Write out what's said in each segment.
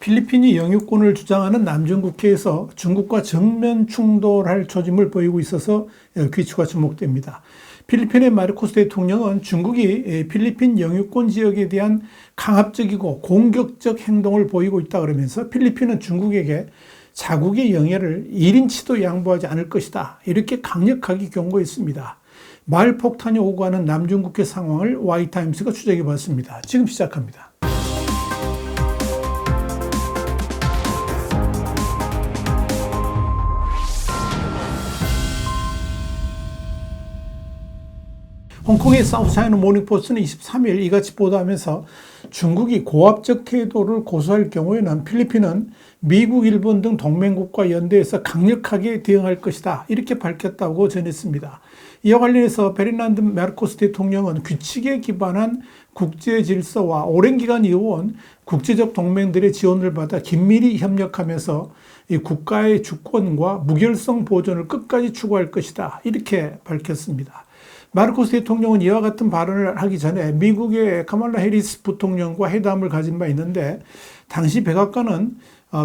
필리핀이 영유권을 주장하는 남중국해에서 중국과 정면 충돌할 조짐을 보이고 있어서 귀추가 주목됩니다. 필리핀의 마르코스 대통령은 중국이 필리핀 영유권 지역에 대한 강압적이고 공격적 행동을 보이고 있다 그러면서 필리핀은 중국에게 자국의 영해를 1인치도 양보하지 않을 것이다, 이렇게 강력하게 경고했습니다. 말폭탄이 오고 가는 남중국해 상황을 Y타임스가 추적해 봤습니다. 지금 시작합니다. 홍콩의 사우스차이나 모닝포스트는 23일 이같이 보도하면서 중국이 고압적 태도를 고수할 경우에는 필리핀은 미국, 일본 등 동맹국과 연대해서 강력하게 대응할 것이다, 이렇게 밝혔다고 전했습니다. 이와 관련해서 페르난드 마르코스 대통령은 규칙에 기반한 국제 질서와 오랜 기간 이어온 국제적 동맹들의 지원을 받아 긴밀히 협력하면서 이 국가의 주권과 무결성 보존을 끝까지 추구할 것이다, 이렇게 밝혔습니다. 마르코스 대통령은 이와 같은 발언을 하기 전에 미국의 카말라 해리스 부통령과 회담을 가진 바 있는데, 당시 백악관은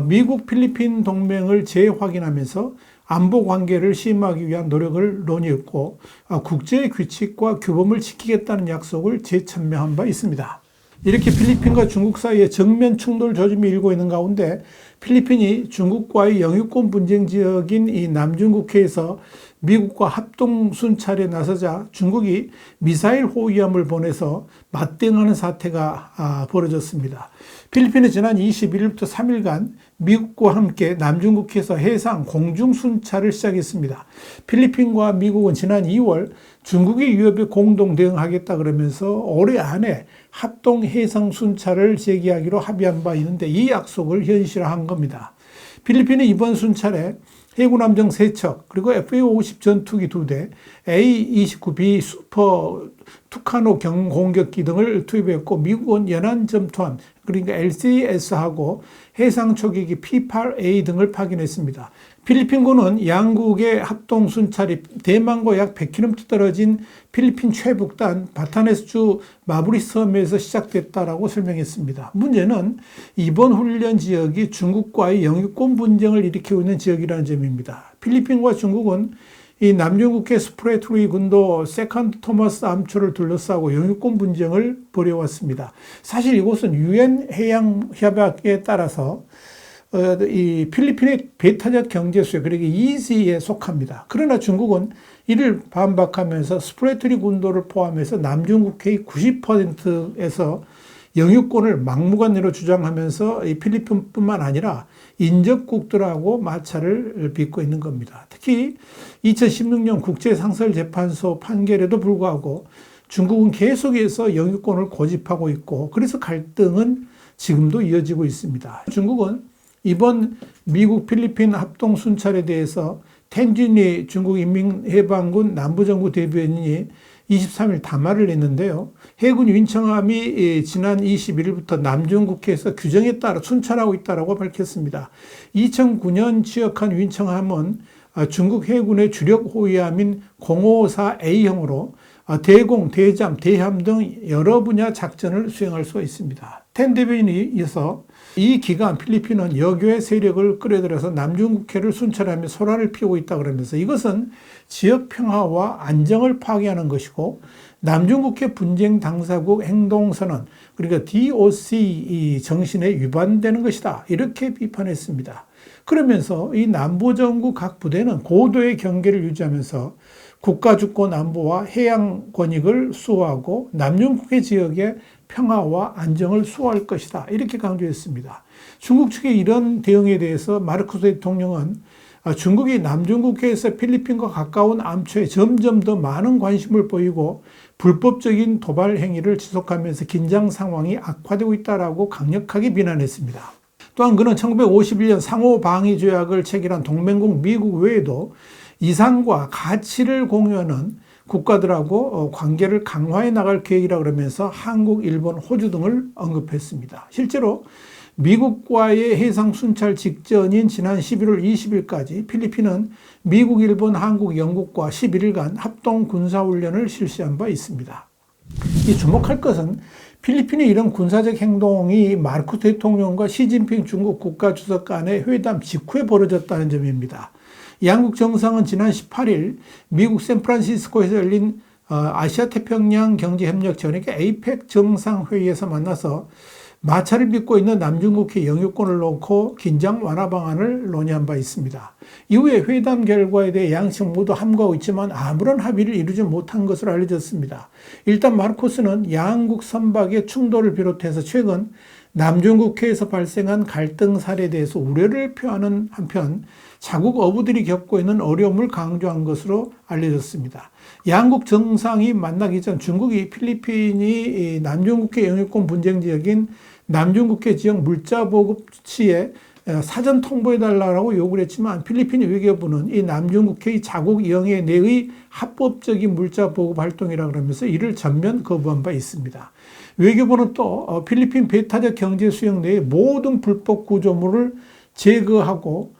미국 필리핀 동맹을 재확인하면서 안보 관계를 심화하기 위한 노력을 논의했고, 국제 규칙과 규범을 지키겠다는 약속을 재천명한 바 있습니다. 이렇게 필리핀과 중국 사이에 정면 충돌 조짐이 일고 있는 가운데 필리핀이 중국과의 영유권 분쟁 지역인 이 남중국해에서 미국과 합동 순찰에 나서자 중국이 미사일 호위함을 보내서 맞대응하는 사태가 벌어졌습니다. 필리핀은 지난 21일부터 3일간 미국과 함께 남중국해에서 해상 공중 순찰을 시작했습니다. 필리핀과 미국은 지난 2월 중국의 위협에 공동 대응하겠다 그러면서 올해 안에 합동 해상 순찰을 재개하기로 합의한 바 있는데, 이 약속을 현실화한 겁니다. 필리핀은 이번 순찰에 해군 함정 3척, 그리고 FA-50 전투기 2대, A-29B 슈퍼 투카노 경공격기 등을 투입했고, 미국은 연안 점투함, 그러니까 LCS하고 해상 초계기 P-8A 등을 파견했습니다. 필리핀군은 양국의 합동 순찰이 대만과 약 100km 떨어진 필리핀 최북단 바타네스주 마부리 섬에서 시작됐다라고 설명했습니다. 문제는 이번 훈련 지역이 중국과의 영유권 분쟁을 일으키고 있는 지역이라는 점입니다. 필리핀과 중국은 이 남중국해 스프레트리 군도 세컨드 토마스 암초를 둘러싸고 영유권 분쟁을 벌여왔습니다. 사실 이곳은 유엔 해양 협약에 따라서 이 필리핀의 배타적 경제수요, 그러니까 EEZ에 속합니다. 그러나 중국은 이를 반박하면서 스프레트리 군도를 포함해서 남중국해의 90%에서 영유권을 막무가내로 주장하면서 이 필리핀뿐만 아니라 인접국들하고 마찰을 빚고 있는 겁니다. 특히 2016년 국제상설재판소 판결에도 불구하고 중국은 계속해서 영유권을 고집하고 있고, 그래서 갈등은 지금도 이어지고 있습니다. 중국은 이번 미국 필리핀 합동 순찰에 대해서 텐준이 중국 인민해방군 남부정부 대변인이 23일 담화를 냈는데요. 해군 윈청함이 지난 21일부터 남중국해에서 규정에 따라 순찰하고 있다고 밝혔습니다. 2009년 취역한 윈청함은 중국 해군의 주력 호위함인 054A형으로 대공, 대잠, 대함 등 여러 분야 작전을 수행할 수가 있습니다. 텐 대변인이 이어서 이 기간 필리핀은 여교의 세력을 끌어들여서 남중국해를 순찰하며 소란을 피우고 있다 그러면서 이것은 지역 평화와 안정을 파괴하는 것이고 남중국해 분쟁 당사국 행동선언, 그러니까 DOC 정신에 위반되는 것이다, 이렇게 비판했습니다. 그러면서 이 남부정부 각 부대는 고도의 경계를 유지하면서 국가주권 안보와 해양 권익을 수호하고 남중국해 지역의 평화와 안정을 수호할 것이다, 이렇게 강조했습니다. 중국 측의 이런 대응에 대해서 마르코스 대통령은 중국이 남중국해에서 필리핀과 가까운 암초에 점점 더 많은 관심을 보이고 불법적인 도발 행위를 지속하면서 긴장 상황이 악화되고 있다라고 강력하게 비난했습니다. 또한 그는 1951년 상호방위조약을 체결한 동맹국 미국 외에도 이상과 가치를 공유하는 국가들하고 관계를 강화해 나갈 계획이라고 그러면서 한국, 일본, 호주 등을 언급했습니다. 실제로 미국과의 해상 순찰 직전인 지난 11월 20일까지 필리핀은 미국, 일본, 한국, 영국과 11일간 합동 군사훈련을 실시한 바 있습니다. 이 주목할 것은 필리핀의 이런 군사적 행동이 마르코스 대통령과 시진핑 중국 국가주석 간의 회담 직후에 벌어졌다는 점입니다. 양국 정상은 지난 18일 미국 샌프란시스코에서 열린 아시아태평양 경제협력 전액의 APEC 정상회의에서 만나서 마찰을 빚고 있는 남중국해 영유권을 놓고 긴장 완화 방안을 논의한 바 있습니다. 이후에 회담 결과에 대해 양측 모두 함구하고 있지만 아무런 합의를 이루지 못한 것으로 알려졌습니다. 일단 마르코스는 양국 선박의 충돌을 비롯해서 최근 남중국해에서 발생한 갈등 사례에 대해서 우려를 표하는 한편 자국 어부들이 겪고 있는 어려움을 강조한 것으로 알려졌습니다. 양국 정상이 만나기 전 중국이 필리핀이 남중국해 영유권 분쟁 지역인 남중국해 지역 물자 보급 시에 사전 통보해달라고 요구를 했지만 필리핀 외교부는 이 남중국해의 자국 영해 내의 합법적인 물자 보급 활동이라 그러면서 이를 전면 거부한 바 있습니다. 외교부는 또 필리핀 배타적 경제 수역 내의 모든 불법 구조물을 제거하고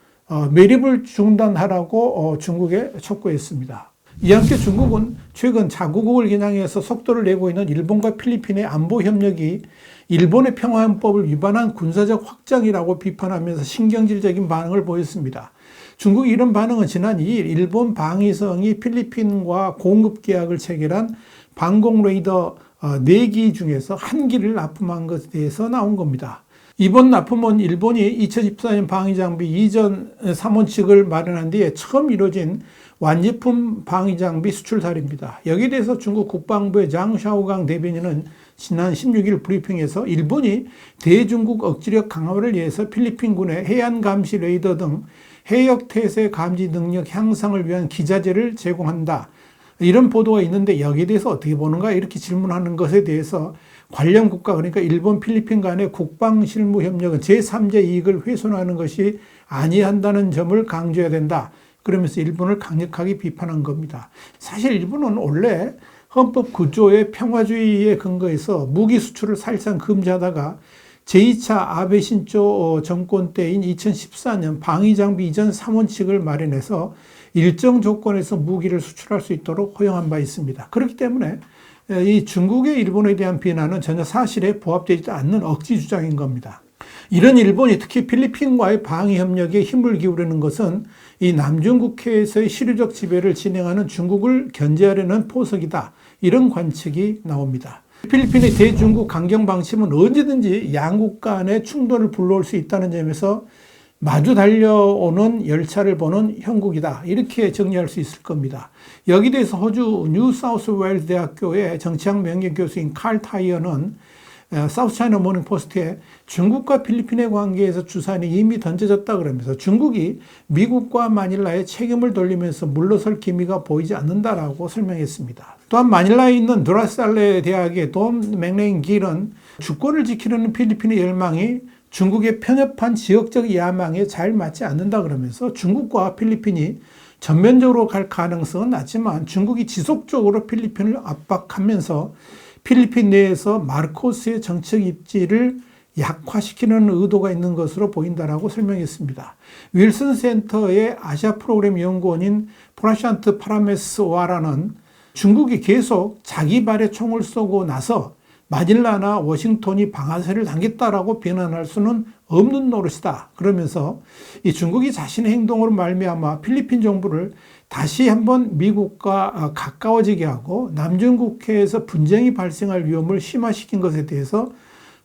매립을 중단하라고 중국에 촉구했습니다. 이와 함께 중국은 최근 자국을 겨냥해서 속도를 내고 있는 일본과 필리핀의 안보 협력이 일본의 평화헌법을 위반한 군사적 확장이라고 비판하면서 신경질적인 반응을 보였습니다. 중국의 이런 반응은 지난 2일 일본 방위성이 필리핀과 공급 계약을 체결한 방공 레이더 4기 중에서 1기를 납품한 것에 대해서 나온 겁니다. 이번 납품은 일본이 2014년 방위장비 이전 3원칙을 마련한 뒤에 처음 이루어진 완제품 방위장비 수출 사례입니다. 여기에 대해서 중국 국방부의 장 샤오강 대변인은 지난 16일 브리핑에서 일본이 대중국 억지력 강화를 위해서 필리핀군의 해안 감시 레이더 등 해역 태세 감지 능력 향상을 위한 기자재를 제공한다. 이런 보도가 있는데 여기에 대해서 어떻게 보는가 이렇게 질문하는 것에 대해서 관련 국가 그러니까 일본, 필리핀 간의 국방 실무 협력은 제3자 이익을 훼손하는 것이 아니한다는 점을 강조해야 된다. 그러면서 일본을 강력하게 비판한 겁니다. 사실 일본은 원래 헌법 구조의 평화주의에 근거해서 무기 수출을 사실상 금지하다가 제2차 아베 신조 정권 때인 2014년 방위장비 이전 3원칙을 마련해서 일정 조건에서 무기를 수출할 수 있도록 허용한 바 있습니다. 그렇기 때문에 이 중국의 일본에 대한 비난은 전혀 사실에 부합되지 않는 억지 주장인 겁니다. 이런 일본이 특히 필리핀과의 방위 협력에 힘을 기울이는 것은 이 남중국해에서의 실효적 지배를 진행하는 중국을 견제하려는 포석이다. 이런 관측이 나옵니다. 필리핀의 대중국 강경 방침은 언제든지 양국 간의 충돌을 불러올 수 있다는 점에서 마주 달려오는 열차를 보는 형국이다. 이렇게 정리할 수 있을 겁니다. 여기에 대해서 호주 뉴사우스웨일스 대학교의 정치학 명예 교수인 칼 타이어는 사우스차이나 모닝포스트에 중국과 필리핀의 관계에서 주산이 이미 던져졌다 그러면서 중국이 미국과 마닐라에 책임을 돌리면서 물러설 기미가 보이지 않는다라고 설명했습니다. 또한 마닐라에 있는 드라살레 대학의 돔 맥레인 길은 주권을 지키려는 필리핀의 열망이 중국의 편협한 지역적 야망에 잘 맞지 않는다 그러면서 중국과 필리핀이 전면적으로 갈 가능성은 낮지만 중국이 지속적으로 필리핀을 압박하면서 필리핀 내에서 마르코스의 정책 입지를 약화시키는 의도가 있는 것으로 보인다라고 설명했습니다. 윌슨 센터의 아시아 프로그램 연구원인 프라샨트 파라메스와라는 중국이 계속 자기 발에 총을 쏘고 나서 마닐라나 워싱턴이 방아쇠를 당겼다라고 비난할 수는 없는 노릇이다. 그러면서 이 중국이 자신의 행동으로 말미암아 필리핀 정부를 다시 한번 미국과 가까워지게 하고 남중국해에서 분쟁이 발생할 위험을 심화시킨 것에 대해서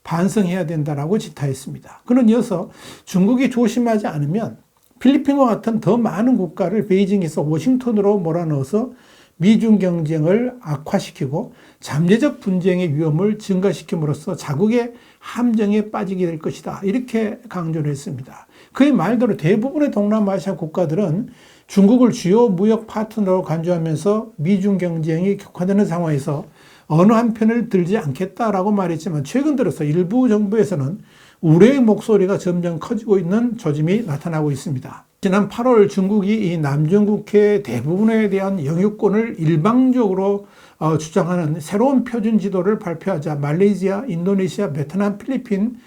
반성해야 된다라고 지탄했습니다. 그는 이어서 중국이 조심하지 않으면 필리핀과 같은 더 많은 국가를 베이징에서 워싱턴으로 몰아넣어서 미중 경쟁을 악화시키고 잠재적 분쟁의 위험을 증가시킴으로써 자국의 함정에 빠지게 될 것이다. 이렇게 강조를 했습니다. 그의 말대로 대부분의 동남아시아 국가들은 중국을 주요 무역 파트너로 간주하면서 미중 경쟁이 격화되는 상황에서 어느 한편을 들지 않겠다라고 말했지만 최근 들어서 일부 정부에서는 우려의 목소리가 점점 커지고 있는 조짐이 나타나고 있습니다. 지난 8월 중국이 이 남중국해 대부분에 대한 영유권을 일방적으로 주장하는 새로운 표준 지도를 발표하자 말레이시아, 인도네시아, 베트남, 필리핀,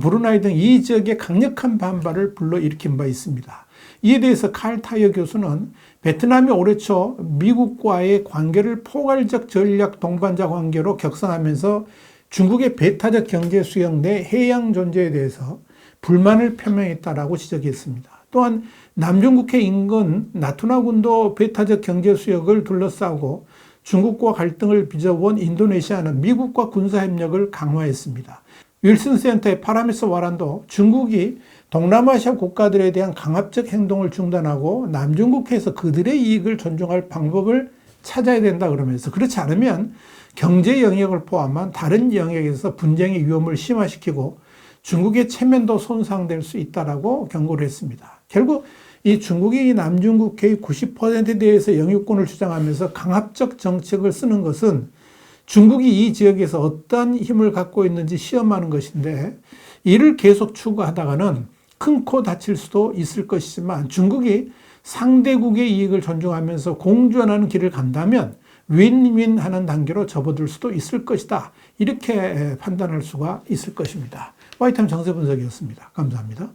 브루나이 등 이 지역의 강력한 반발을 불러일으킨 바 있습니다. 이에 대해서 칼 타이어 교수는 베트남이 올해 초 미국과의 관계를 포괄적 전략 동반자 관계로 격상하면서 중국의 배타적 경제 수역 내 해양 존재에 대해서 불만을 표명했다라고 지적했습니다. 또한 남중국해 인근 나투나군도 배타적 경제 수역을 둘러싸고 중국과 갈등을 빚어본 인도네시아는 미국과 군사협력을 강화했습니다. 윌슨 센터의 파라미스 와란도 중국이 동남아시아 국가들에 대한 강압적 행동을 중단하고 남중국해에서 그들의 이익을 존중할 방법을 찾아야 된다 그러면서, 그렇지 않으면 경제 영역을 포함한 다른 영역에서 분쟁의 위험을 심화시키고 중국의 체면도 손상될 수 있다라고 경고를 했습니다. 결국 이 중국이 남중국해의 90%에 대해서 영유권을 주장하면서 강압적 정책을 쓰는 것은 중국이 이 지역에서 어떤 힘을 갖고 있는지 시험하는 것인데, 이를 계속 추구하다가는 큰 코 다칠 수도 있을 것이지만 중국이 상대국의 이익을 존중하면서 공존하는 길을 간다면 윈윈 하는 단계로 접어들 수도 있을 것이다. 이렇게 판단할 수가 있을 것입니다. 화이트함 정세 분석이었습니다. 감사합니다.